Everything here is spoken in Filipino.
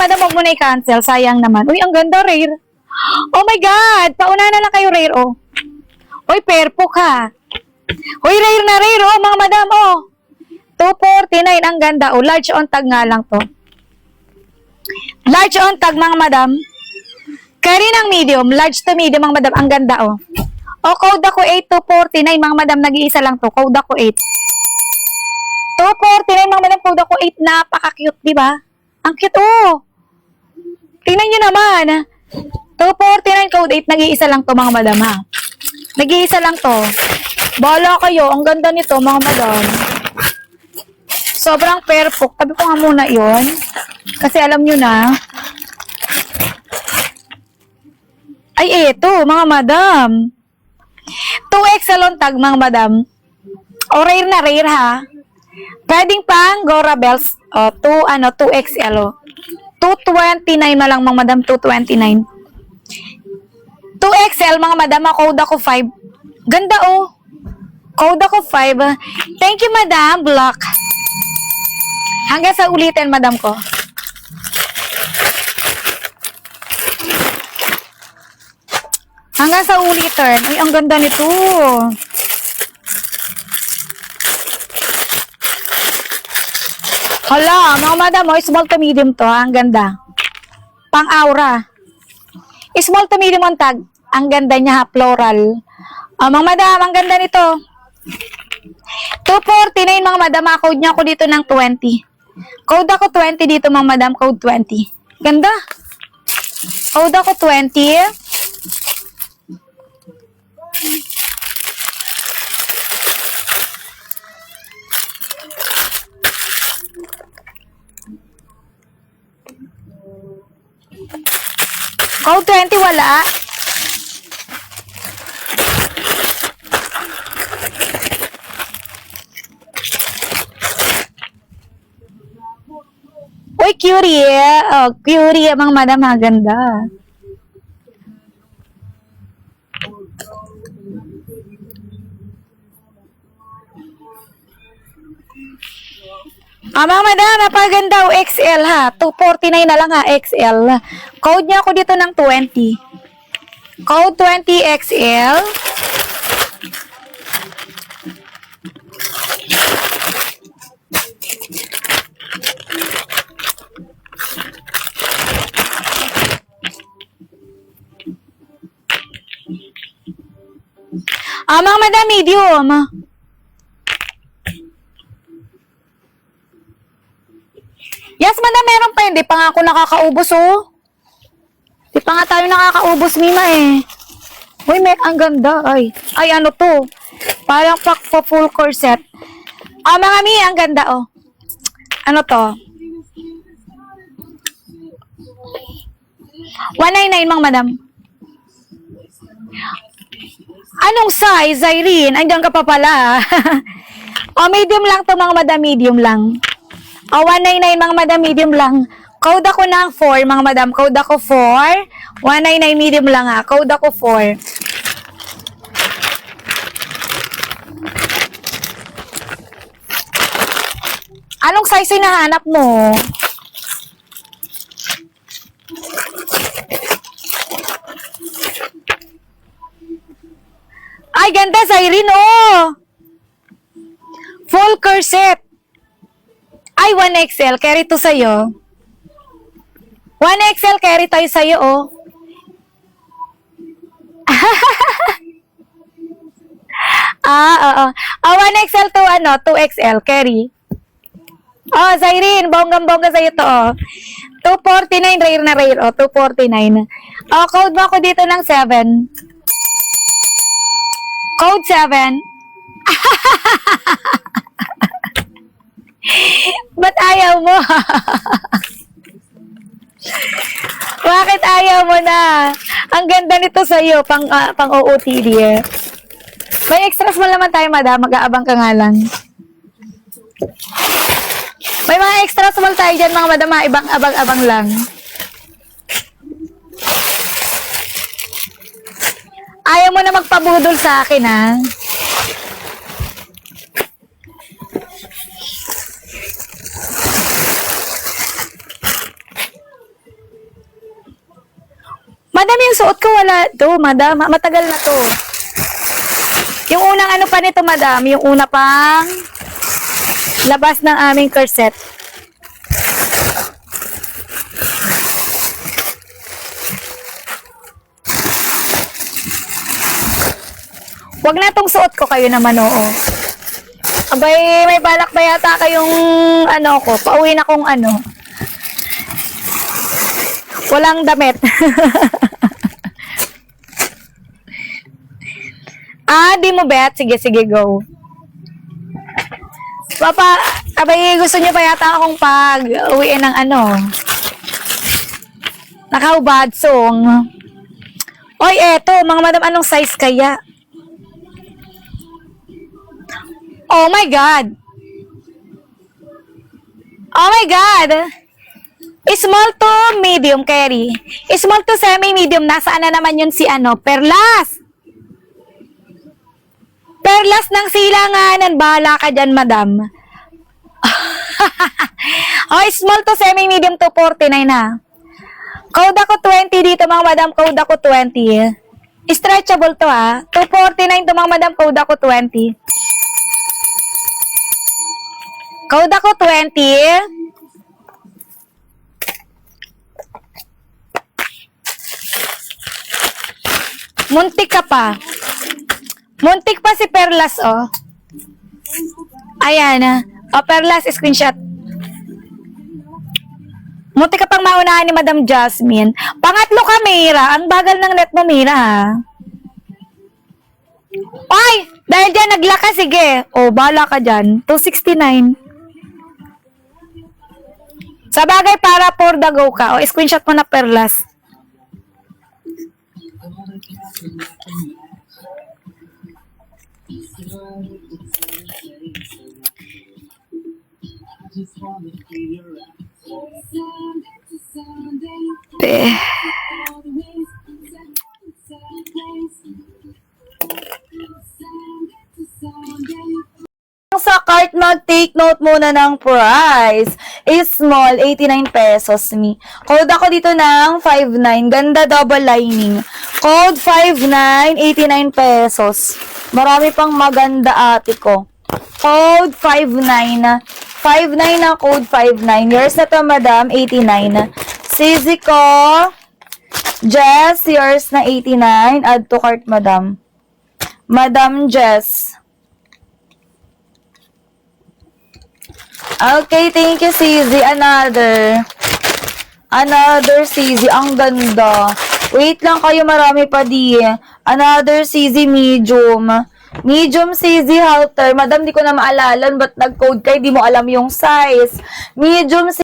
madam, huwag mo na i-cancel. Sayang naman. Uy, ang ganda, rare. Oh my God! Pauna na lang kayo, rare, oh. Uy, perpok, ha. Uy, rare na rare, oh, mga madam, oh. 249, ang ganda, oh. Large on tag nga lang to. Large on tag, mga madam. Carry ng medium. Large to medium, mga madam. Ang ganda, oh. O, code ako 8249, mga madam. Nag-iisa lang to. Code ako 8. 249, mga madam. Code ako 8. Napaka-cute, di ba? Ang cute, oh. Tingnan nyo naman. 249, code 8. Nag-iisa lang to, mga madam, ha. Nag-iisa lang to. Bala kayo. Ang ganda nito, mga madam. Sobrang perfect. Tabi ko nga muna yon. Kasi alam nyo na. Ay, eto, mga madam. 2XL on tag, mga madam. O, rare na rare, ha. Pwedeng pang Gora Bells. O, 2XL, o. 229 na lang, mga madam. 229. 2XL, mga madam. Code ako 5. Ganda, oh. Code ako 5. Thank you, madam. Block. Hanggang sa ulitin, madam ko. Hanggang sa ulitin. Ay, ang ganda nito. Hala, mga madam, oh, small to medium to. Ang ganda. Pang-aura. Small to medium ang tag. Ang ganda niya, ha, floral. Oh, mga madam, ang ganda nito. 249, mga madam. Code niya ako dito ng 20. Code ako 20 dito, mga madam. Code 20. Ganda. Code ako 20. Code 20, wala. Uy, curie. Oh, curie, mga madam, maganda. Mga madam, napaganda, oh, XL, ha. 249 na lang, ha, XL. Code niya ako dito ng 20. Code 20 XL. Mga madam, medium. Yes, madam, meron pa. Hindi pa nga ako nakakaubos, oh. Hindi pa nga tayo nakakaubos, Mima, eh. Uy, ang ganda. Ay, ano to? Parang full corset. Mga Mi, ang ganda, oh. Ano to? 199, mga madam. Anong size, Irene? Andiyan ka pa pala. Medium lang to, mga madam. Medium lang. 199, mga madam. Medium lang. Code ako ng 4, mga madam. Code ako 4. 199, medium lang, ha. Code ako 4. Anong size hinahanap mo? Ay, ganda, Irene, oh. Full corset. Ay, 1XL. Carry to sa'yo. 1XL, carry tayo sa'yo, oh. Oo. 1XL to, 2XL, carry. Irene, bonggang-bongga sa'yo to, oh. 249, rare na rare, oh. 249. Code mo ako dito ng 7. Code 7. Ba't ayaw mo? Bakit ayaw mo na? Ang ganda nito sa'yo, pang OOTD, eh. May extras mo naman tayo, madam. Mag-aabang ka nga lang. May mga extras mo tayo dyan, mga madam. Ibang abang-abang lang. Ayaw mo na magpabudol sa akin, ha? Madam, yung suot ko wala to, madam. Matagal na to. Yung unang ano pa nito, madam, yung una pang labas ng aming corset. Wag na tong suot ko, kayo naman, oo. Abay, may balak ba yata kayong ano ko, pauwi na kong ano. Walang damit. Di mo bet? Sige, sige, go. Papa, abay, gusto niyo pa yata akong pag-uwiin ng ano. Nakahubad song. Oy, eto, mga madam, anong size kaya? Oh my God! Oh my God! Small to medium, Carrie. Small to semi-medium. Nasaan na naman yun si ano? Perlas! Perlas ng silanganan. Bahala ka dyan, madam. Oh, small to semi-medium to 49 na. Code ako 20 dito, mga madam. Code ako 20. Stretchable to, ha. 249 to, mga madam. Code ako 20. Code ako 20. Muntik ka pa. Muntik pa si Perlas, oh. Ayan. Oh, Perlas, screenshot. Muntik ka pang maunahan ni Madam Jasmine. Pangatlo ka, Mira. Ang bagal ng net mo, Mira, ha? Ay! Dahil dyan, naglaka, sige. Oh, bahala ka dyan. 269. Sa bagay, para for the go ka. O, screenshot mo na, Perlas. Pe. Sa cart, mag-take note muna ng price. Small, 89 pesos me. Code ako dito ng 59. Ganda double lining. Code 59, 89 pesos. Marami pang maganda ate ko. Code 59. 59 na code 59. Yours na to, madam, 89. Sisi ko. Jess, yours na 89. Add to cart, madam. Madam Jess. Okay, thank you, CZ. Another CZ. Ang ganda. Wait lang kayo, marami pa di. Another CZ medium. Medium CZ halter. Madam, di ko na maalala, ba't nag-code kayo? Di mo alam yung size. Medium